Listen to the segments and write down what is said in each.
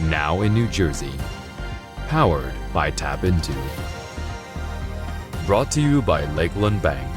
now in New Jersey. Powered by TAPinto. Brought to you by Lakeland Bank.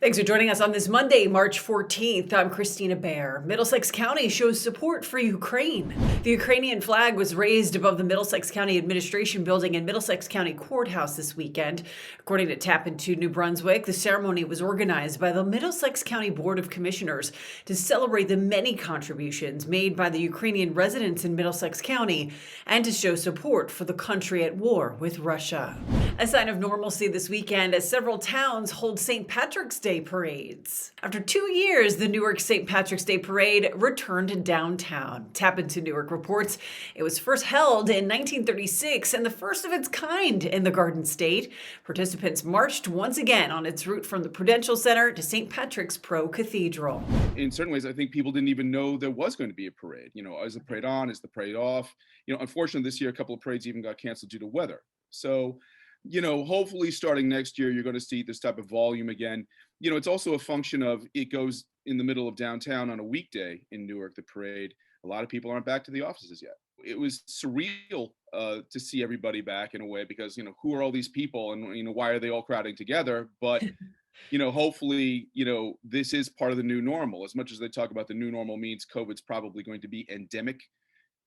Thanks for joining us on this Monday, March 14th. I'm Kristina Behr. Middlesex County shows support for Ukraine. The Ukrainian flag was raised above the Middlesex County Administration Building and Middlesex County Courthouse this weekend. According to TAPinto New Brunswick, the ceremony was organized by the Middlesex County Board of Commissioners to celebrate the many contributions made by the Ukrainian residents in Middlesex County and to show support for the country at war with Russia. A sign of normalcy this weekend as several towns hold St. Patrick's Day parades. After 2 years, the Newark St. Patrick's Day Parade returned downtown. TAPinto Newark reports it was first held in 1936 and the first of its kind in the Garden State. Participants marched once again on its route from the Prudential Center to St. Patrick's Pro Cathedral. In certain ways, I think people didn't even know there was going to be a parade. Is the parade on? Is the parade off? Unfortunately, this year, a couple of parades even got canceled due to weather. So, hopefully starting next year, you're going to see this type of volume again. It's also a function of it goes in the middle of downtown on a weekday in Newark, the parade. A lot of people aren't back to the offices yet. It was surreal to see everybody back in a way because, who are all these people and, why are they all crowding together? But, hopefully, this is part of the new normal. As much as they talk about the new normal means COVID's probably going to be endemic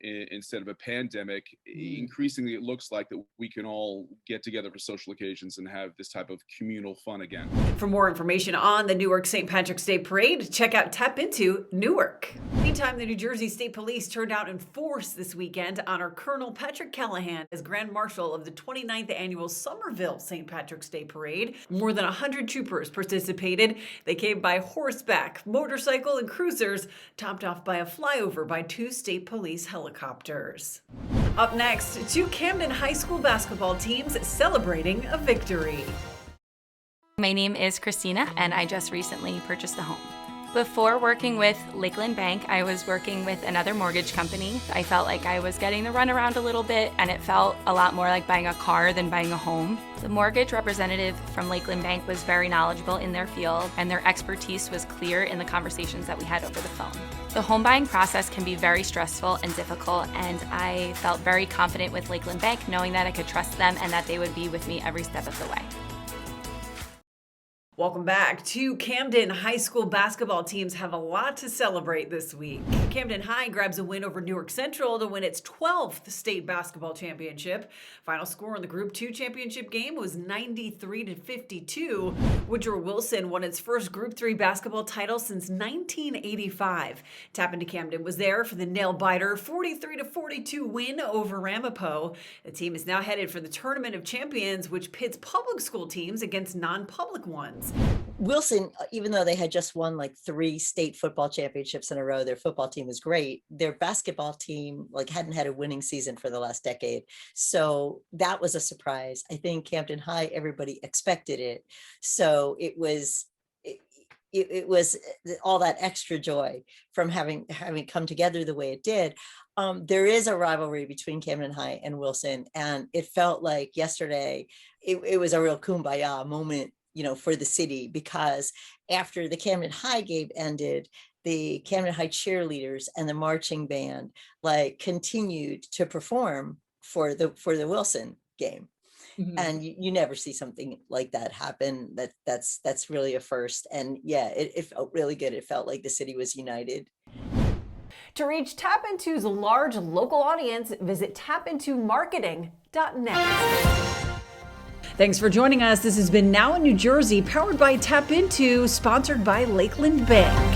instead of a pandemic. Increasingly, it looks like that we can all get together for social occasions and have this type of communal fun again. For more information on the Newark St. Patrick's Day Parade, check out TAPinto Newark. Meantime, the New Jersey State Police turned out in force this weekend to honor Colonel Patrick Callahan as Grand Marshal of the 29th Annual Summerville St. Patrick's Day Parade. More than 100 troopers participated. They came by horseback, motorcycle, and cruisers, topped off by a flyover by 2 state police helicopters. Up next, 2 Camden High School basketball teams celebrating a victory. My name is Kristina, and I just recently purchased a home. Before working with Lakeland Bank, I was working with another mortgage company. I felt like I was getting the runaround a little bit, and it felt a lot more like buying a car than buying a home. The mortgage representative from Lakeland Bank was very knowledgeable in their field, and their expertise was clear in the conversations that we had over the phone. The home buying process can be very stressful and difficult, and I felt very confident with Lakeland Bank, knowing that I could trust them and that they would be with me every step of the way. Welcome back. 2 Camden High School basketball teams have a lot to celebrate this week. Camden High grabs a win over Newark Central to win its 12th state basketball championship. Final score in the Group 2 championship game was 93-52. Woodrow Wilson won its first Group 3 basketball title since 1985. TAPinto Camden was there for the nail-biter 43-42 win over Ramapo. The team is now headed for the Tournament of Champions, which pits public school teams against non-public ones. Wilson, even though they had just won like 3 state football championships in a row, their football team was great. Their basketball team hadn't had a winning season for the last decade. So that was a surprise. I think Camden High, everybody expected it. So it was all that extra joy from having come together the way it did. There is a rivalry between Camden High and Wilson, and it felt like yesterday it was a real kumbaya moment, for the city, because after the Camden High game ended, the Camden High cheerleaders and the marching band continued to perform for the Wilson game. Mm-hmm. And you never see something like that happen. That's really a first. And yeah, it felt really good. It felt like the city was united. To reach TAPinto's large local audience, visit tapintomarketing.net. Thanks for joining us. This has been Now in New Jersey, powered by TAPinto, sponsored by Lakeland Bank.